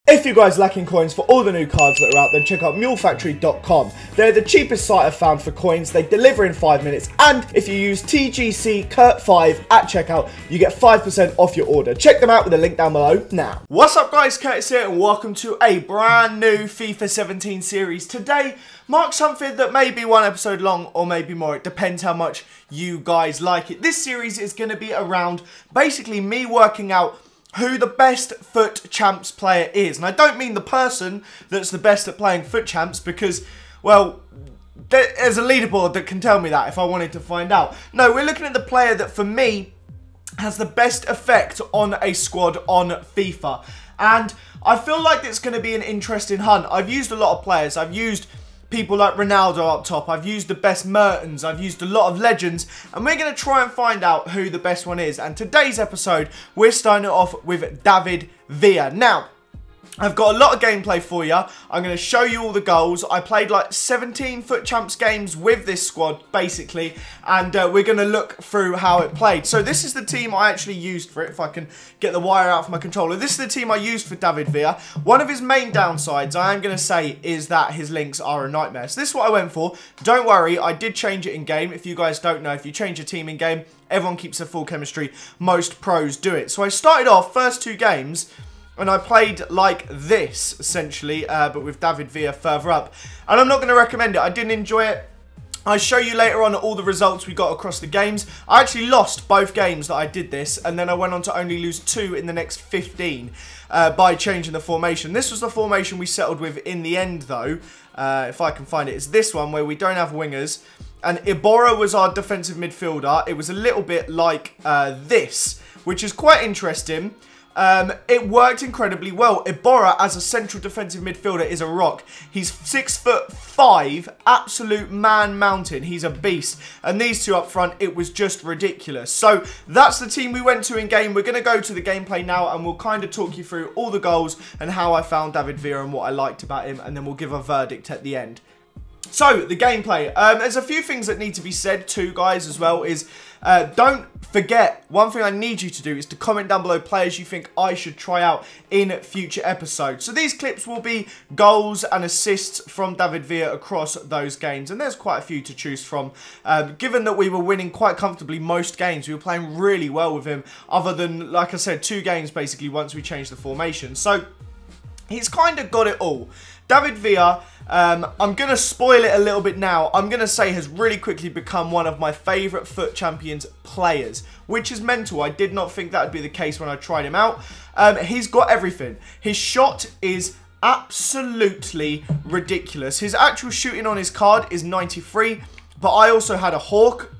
If you guys lacking coins for all the new cards that are out, then check out mulefactory.com. They're the cheapest site I've found for coins. They deliver in 5 minutes. And if you use TGC Kurt5 at checkout, you get 5% off your order. Check them out with the link down below now. What's up guys, Curtis here and welcome to a brand new FIFA 17 series. Today marks something that may be one episode long or maybe more. It depends how much you guys like it. This series is going to be around basically me working out who the best Futchamps player is. And I don't mean the person that's the best at playing Futchamps because, well, there's a leaderboard that can tell me that if I wanted to find out. No, we're looking at the player that for me has the best effect on a squad on FIFA. And I feel like it's going to be an interesting hunt. I've used a lot of players. I've used people like Ronaldo up top. I've used the best Mertens. I've used a lot of legends. And we're going to try and find out who the best one is. And today's episode, we're starting it off with David Villa. Now, I've got a lot of gameplay for you. I'm going to show you all the goals. I played like 17 Futchamps games with this squad, basically. And we're going to look through how it played. So this is the team I actually used for it, if I can get the wire out for my controller. This is the team I used for David Villa. One of his main downsides, I am going to say, is that his links are a nightmare. So this is what I went for. Don't worry, I did change it in game. If you guys don't know, if you change your team in game, everyone keeps their full chemistry. Most pros do it. So I started off first 2 games and I played like this, essentially, but with David Villa further up. And I'm not going to recommend it. I didn't enjoy it. I'll show you later on all the results we got across the games. I actually lost both games that I did this, and then I went on to only lose 2 in the next 15 by changing the formation. This was the formation we settled with in the end, though, if I can find it. It's this one where we don't have wingers. And Iborra was our defensive midfielder. It was a little bit like this, which is quite interesting. It worked incredibly well. Iborra, as a central defensive midfielder, is a rock. He's 6'5", absolute man mountain. He's a beast. And these two up front, it was just ridiculous. So that's the team we went to in game. We're going to go to the gameplay now and we'll kind of talk you through all the goals and how I found David Villa and what I liked about him. And then we'll give a verdict at the end. So, the gameplay. There's a few things that need to be said too, guys, as well, is don't forget, one thing I need you to do is to comment down below players you think I should try out in future episodes. So these clips will be goals and assists from David Villa across those games, and there's quite a few to choose from. Given that we were winning quite comfortably most games, we were playing really well with him, other than, like I said, 2 games basically once we changed the formation. So, he's kind of got it all. David Villa, I'm going to spoil it a little bit now. I'm going to say has really quickly become one of my favourite FUT Champions players, which is mental. I did not think that would be the case when I tried him out. He's got everything. His shot is absolutely ridiculous. His actual shooting on his card is 93, but I also had a Hawk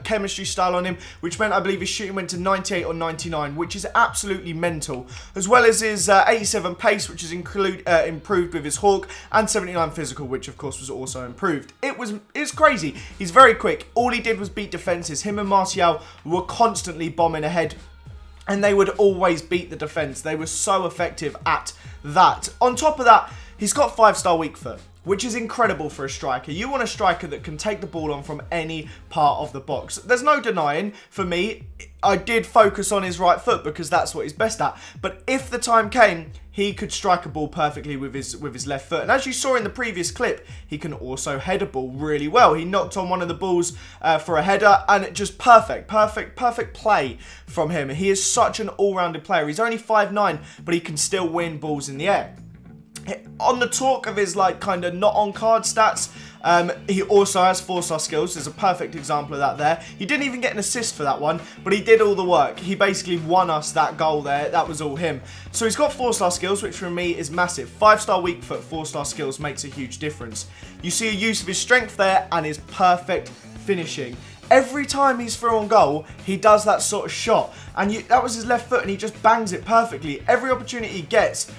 chemistry style on him, which meant I believe his shooting went to 98 or 99, which is absolutely mental, as well as his 87 pace, which is improved with his Hawk, and 79 physical, which of course was also improved. It's crazy. He's very quick. All he did was beat defenses. Him and Martial were constantly bombing ahead, and they would always beat the defense. They were so effective at that. On top of that, he's got 5-star weak foot, which is incredible for a striker. You want a striker that can take the ball on from any part of the box. There's no denying, for me, I did focus on his right foot because that's what he's best at. But if the time came, he could strike a ball perfectly with his left foot. And as you saw in the previous clip, he can also head a ball really well. He knocked on one of the balls for a header, and it just perfect play from him. He is such an all-rounded player. He's only 5'9", but he can still win balls in the air. On the talk of his like kind of not on card stats, he also has 4-star skills. There's a perfect example of that there. He didn't even get an assist for that one, but he did all the work. He basically won us that goal there. That was all him. So he's got 4-star skills, which for me is massive. 5-star weak foot, 4-star skills makes a huge difference. You see a use of his strength there and his perfect finishing. Every time he's through on goal, he does that sort of shot. And that was his left foot and he just bangs it perfectly. Every opportunity he gets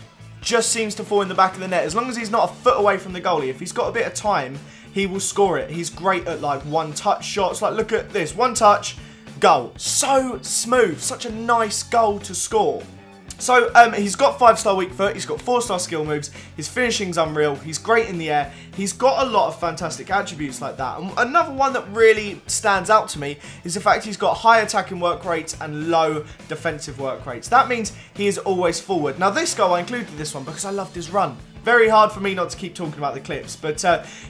just seems to fall in the back of the net. As long as he's not a foot away from the goalie, if he's got a bit of time, he will score it. He's great at like one-touch shots. Like, look at this. One touch, goal. So smooth. Such a nice goal to score. So, he's got 5-star weak foot, he's got 4-star skill moves, his finishing's unreal, he's great in the air, he's got a lot of fantastic attributes like that. And another one that really stands out to me is the fact he's got high attacking work rates and low defensive work rates. That means he is always forward. Now, this goal, I included this one because I loved his run. Very hard for me not to keep talking about the clips, but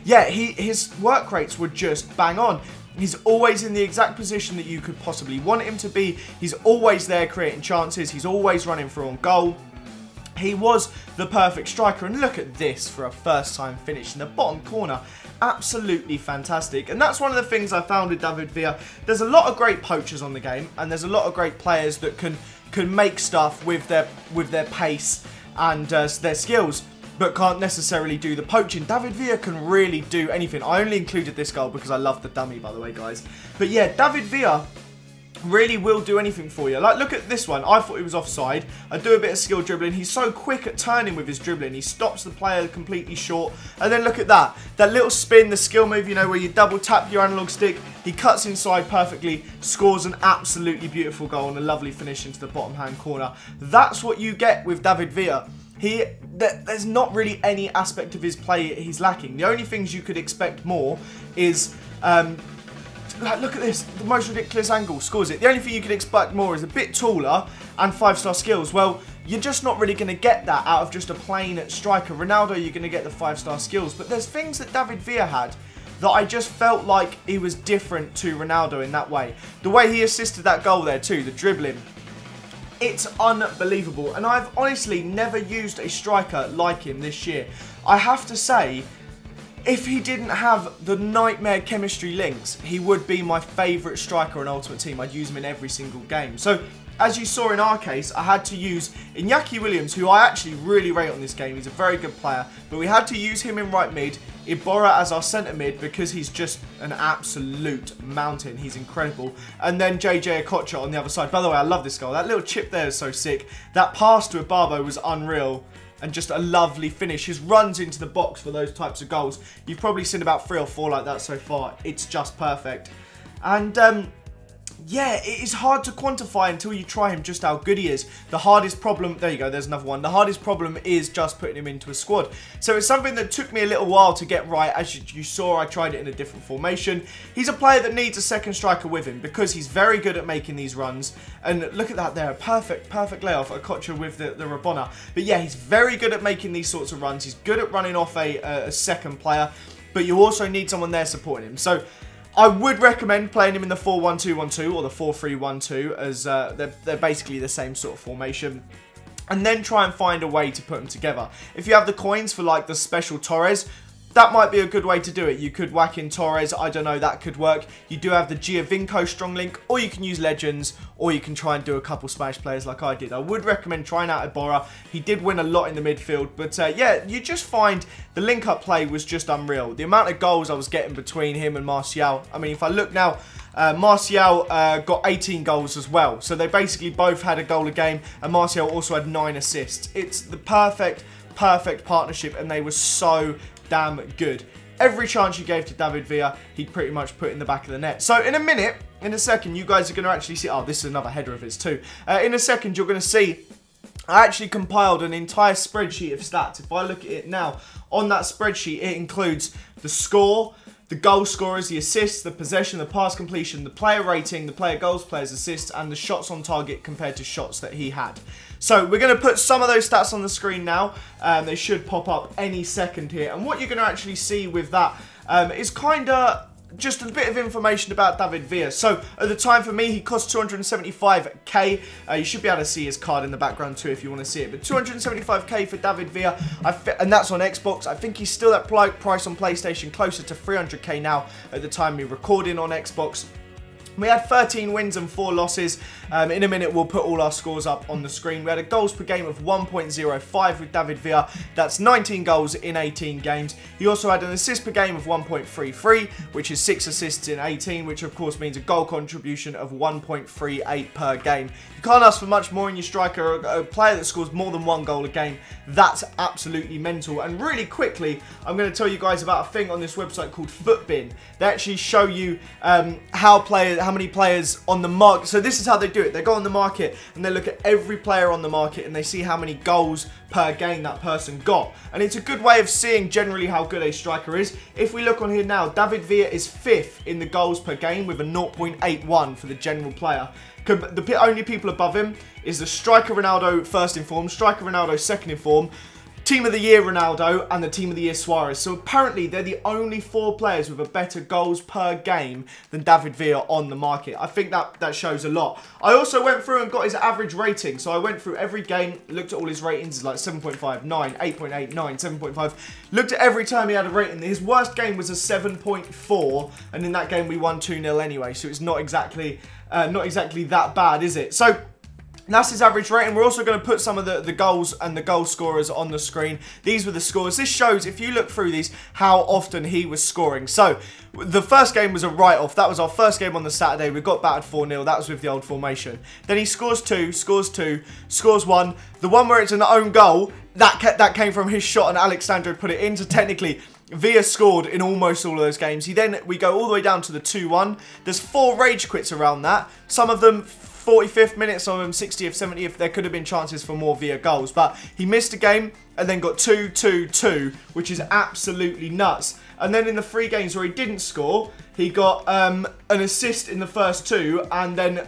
yeah, his work rates were just bang on. He's always in the exact position that you could possibly want him to be. He's always there creating chances. He's always running through on goal. He was the perfect striker. And look at this for a first time finish in the bottom corner. Absolutely fantastic. And that's one of the things I found with David Villa. There's a lot of great poachers on the game. And there's a lot of great players that can make stuff with their pace and their skills, but can't necessarily do the poaching. David Villa can really do anything. I only included this goal because I love the dummy, by the way, guys. But yeah, David Villa really will do anything for you. Like, look at this one. I thought he was offside. I do a bit of skill dribbling. He's so quick at turning with his dribbling. He stops the player completely short. And then look at that. That little spin, the skill move, you know, where you double tap your analog stick. He cuts inside perfectly, scores an absolutely beautiful goal and a lovely finish into the bottom hand corner. That's what you get with David Villa. There's not really any aspect of his play he's lacking. The only things you could expect more is, look at this, the most ridiculous angle, scores it. The only thing you could expect more is a bit taller and 5-star skills. Well, you're just not really going to get that out of just a plain striker. Ronaldo, you're going to get the 5-star skills. But there's things that David Villa had that I just felt like he was different to Ronaldo in that way. The way he assisted that goal there too, the dribbling. It's unbelievable, and I've honestly never used a striker like him this year. I have to say, if he didn't have the nightmare chemistry links, he would be my favourite striker on Ultimate Team. I'd use him in every single game. So, as you saw in our case, I had to use Iñaki Williams, who I actually really rate on this game. He's a very good player, but we had to use him in right mid, Iborra as our centre mid, because he's just an absolute mountain. He's incredible. And then JJ Okocha on the other side. By the way, I love this goal. That little chip there is so sick. That pass to Ibarbo was unreal. And just a lovely finish. His runs into the box for those types of goals. You've probably seen about 3 or 4 like that so far. It's just perfect. And yeah, it is hard to quantify until you try him just how good he is. The hardest problem, there you go, there's another one. The hardest problem is just putting him into a squad. So it's something that took me a little while to get right. As you saw, I tried it in a different formation. He's a player that needs a second striker with him because he's very good at making these runs. And look at that there, perfect layoff, Okocha with the Rabona. But yeah, he's very good at making these sorts of runs. He's good at running off a second player, but you also need someone there supporting him. So I would recommend playing him in the 4-1-2-1-2 or the 4-3-1-2, as they're basically the same sort of formation. And then try and find a way to put them together. If you have the coins for like the special Torres, that might be a good way to do it. You could whack in Torres, I don't know, that could work. You do have the Giovinco strong link, or you can use Legends, or you can try and do a couple Spanish players like I did. I would recommend trying out Iborra. He did win a lot in the midfield, but yeah, you just find the link-up play was just unreal. The amount of goals I was getting between him and Martial. I mean, if I look now, Martial got 18 goals as well. So they basically both had a goal a game, and Martial also had 9 assists. It's the perfect partnership, and they were so damn good. Every chance you gave to David Villa, he pretty much put in the back of the net. So in a minute, in a second, you guys are going to actually see... Oh, this is another header of his too. In a second, you're going to see... I actually compiled an entire spreadsheet of stats. If I look at it now, on that spreadsheet, it includes the score, the goal scorers, the assists, the possession, the pass completion, the player rating, the player goals, players assists, and the shots on target compared to shots that he had. So we're going to put some of those stats on the screen now. They should pop up any second here. And what you're going to actually see with that is kind of just a bit of information about David Villa. So at the time for me, he cost 275k. You should be able to see his card in the background too if you want to see it. But 275k for David Villa, and that's on Xbox. I think he's still at price on PlayStation, closer to 300k now at the time we're recording on Xbox. We had 13 wins and 4 losses. In a minute, we'll put all our scores up on the screen. We had a goals per game of 1.05 with David Villa. That's 19 goals in 18 games. He also had an assist per game of 1.33, which is 6 assists in 18, which of course means a goal contribution of 1.38 per game. You can't ask for much more in your striker. A player that scores more than 1 goal a game, that's absolutely mental. And really quickly, I'm going to tell you guys about a thing on this website called Futbin. They actually show you how how many players on the market. So this is how they do it. They go on the market and they look at every player on the market and they see how many goals per game that person got. And it's a good way of seeing generally how good a striker is. If we look on here now, David Villa is 5th in the goals per game with a 0.81 for the general player. The only people above him is the striker Ronaldo, 1st in form, striker Ronaldo, 2nd in form, Team of the Year Ronaldo, and the Team of the Year Suarez. So apparently they're the only 4 players with a better goals per game than David Villa on the market. I think that shows a lot. I also went through and got his average rating. So I went through every game, looked at all his ratings, like 7.5, 9, 8.8, 9, 7.5. Looked at every time he had a rating. His worst game was a 7.4, and in that game we won 2-0 anyway. So it's not exactly that bad, is it? So that's his average rating. We're also going to put some of the goals and the goal scorers on the screen. These were the scores. This shows, if you look through these, how often he was scoring. So, the first game was a write-off. That was our first game on the Saturday. We got battered 4-0. That was with the old formation. Then he scores 2, scores 2, scores 1. The one where it's an own goal, that came from his shot and Alexandro put it in. So, technically, Villa scored in almost all of those games. We go all the way down to the 2-1. There's 4 rage quits around that. Some of them 45th minute, some of them 60th, 70th. There could have been chances for more Villa goals, but he missed a game and then got 2-2-2, which is absolutely nuts. And then in the 3 games where he didn't score, he got an assist in the first 2 and then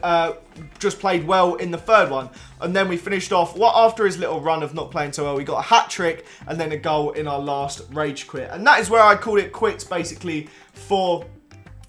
just played well in the 3rd one. And then we finished off, after his little run of not playing so well, we got a hat-trick and then a goal in our last rage quit. And that is where I called it quits, basically, for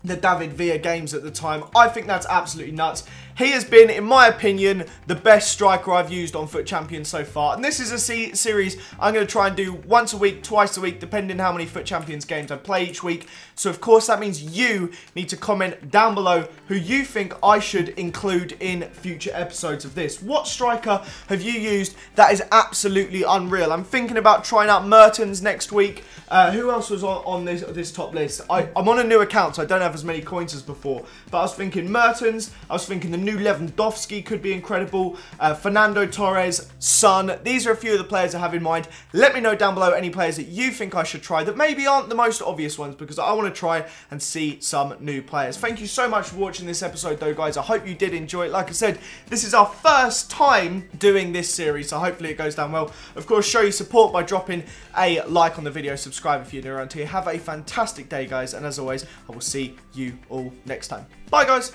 the David Villa games at the time. I think that's absolutely nuts. He has been, in my opinion, the best striker I've used on Foot Champions so far. And this is a series I'm going to try and do once a week, twice a week, depending how many Foot Champions games I play each week. So, of course, that means you need to comment down below who you think I should include in future episodes of this. What striker have you used that is absolutely unreal? I'm thinking about trying out Mertens next week. Who else was on this top list? I'm on a new account, so I don't have as many coins as before. But I was thinking Mertens. I was thinking the new Lewandowski could be incredible. Fernando Torres, Son. These are a few of the players I have in mind. Let me know down below any players that you think I should try that maybe aren't the most obvious ones, because I want to try and see some new players. Thank you so much for watching this episode though, guys. I hope you did enjoy it. Like I said, this is our first time doing this series, so hopefully it goes down well. Of course, show your support by dropping a like on the video, subscribe if you're new around here. Have a fantastic day, guys, and as always, I will see you all next time. Bye, guys.